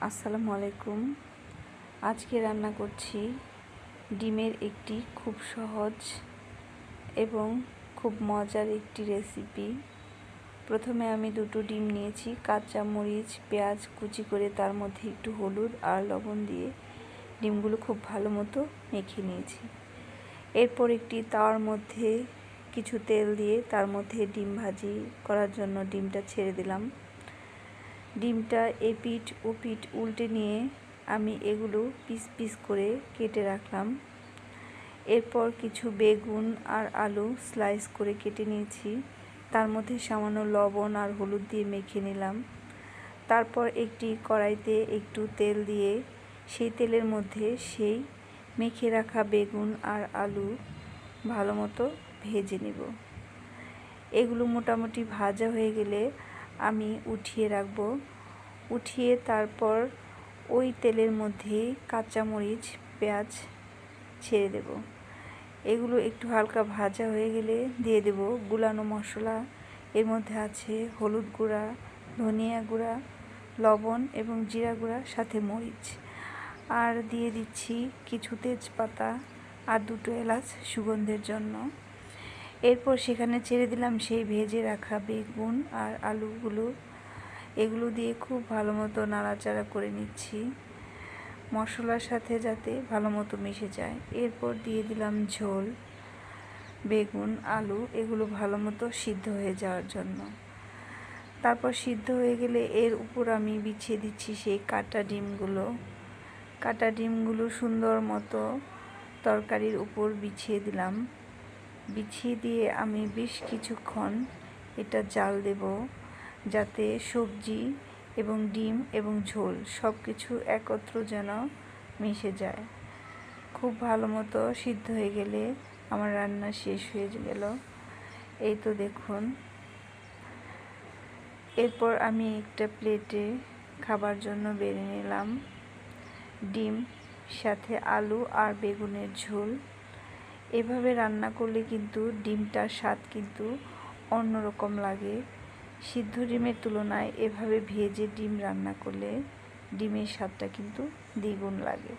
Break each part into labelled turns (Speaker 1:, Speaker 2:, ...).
Speaker 1: আসসালামু আলাইকুম। আজকে রান্না করছি ডিমের একটি খুব সহজ এবং খুব মজার একটি রেসিপি। প্রথমে আমি দুটো ডিম নিয়েছি, কাঁচা মরিচ পেঁয়াজ কুচি করে তার মধ্যে একটু হলুদ আর লবণ দিয়ে ডিমগুলো খুব ভালো মতো মেখে নিয়েছি। এরপর একটি তাওয়ার মধ্যে কিছু তেল দিয়ে তার মধ্যে ডিম ভাজি করার জন্য ডিমটা ছেড়ে দিলাম। ডিমটা এপিঠ ওপিঠ উল্টে নিয়ে আমি এগুলো পিস পিস করে কেটে রাখলাম। এরপর কিছু বেগুন আর আলু স্লাইস করে কেটে নিয়েছি, তার মধ্যে সামান্য লবণ আর হলুদ দিয়ে মেখে নিলাম। তারপর একটি কড়াইতে একটু তেল দিয়ে সেই তেলের মধ্যে সেই মেখে রাখা বেগুন আর আলু ভালো মতো ভেজে নেব। এগুলো মোটামুটি ভাজা হয়ে গেলে আমি উঠিয়ে রাখব। উঠিয়ে তারপর ওই তেলের মধ্যে কাঁচামরিচ পেঁয়াজ ছেড়ে দেব। এগুলো একটু হালকা ভাজা হয়ে গেলে দিয়ে দেব গুলানো মশলা। এর মধ্যে আছে হলুদ গুঁড়া, ধনিয়া গুঁড়া, লবণ এবং জিরা গুঁড়া, সাথে মরিচ। আর দিয়ে দিচ্ছি কিছু তেজপাতা আর দুটো এলাচ সুগন্ধের জন্য। এরপর সেখানে ছেড়ে দিলাম সেই ভেজে রাখা বেগুন আর আলুগুলো। এগুলো দিয়ে খুব ভালো মতো নাড়াচাড়া করে নিচ্ছি মশলার সাথে যাতে ভালো মতো মিশে যায়। এরপর দিয়ে দিলাম ঝোল, বেগুন আলু এগুলো ভালো মতো সিদ্ধ হয়ে যাওয়ার জন্য। তারপর সিদ্ধ হয়ে গেলে এর উপর আমি বিছিয়ে দিচ্ছি সেই কাটা ডিমগুলো সুন্দর মতো তরকারির উপর বিছিয়ে দিলাম। বিছিয়ে দিয়ে আমি বেশ কিছুক্ষণ এটা জাল দেব, যাতে সবজি এবং ডিম এবং ঝোল সব কিছু একত্র যেন মিশে যায়। খুব ভালো মতো সিদ্ধ হয়ে গেলে আমার রান্না শেষ হয়ে গেল। এই তো দেখুন। এরপর আমি একটা প্লেটে খাবার জন্য বেড়ে নিলাম ডিম সাথে আলু আর বেগুনের ঝোল। এভাবে রান্না করলে কিন্তু ডিমটার স্বাদ কিন্তু অন্যরকম লাগে। সিদ্ধ ডিমের তুলনায় এভাবে ভেজে ডিম রান্না করলে ডিমের স্বাদটা কিন্তু দ্বিগুণ লাগে।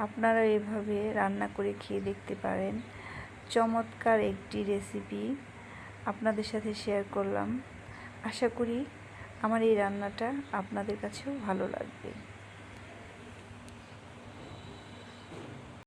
Speaker 1: আপনারা এভাবে রান্না করে খেয়ে দেখতে পারেন। চমৎকার একটি রেসিপি আপনাদের সাথে শেয়ার করলাম। আশা করি আমার এই রান্নাটা আপনাদের কাছেও ভালো লাগবে।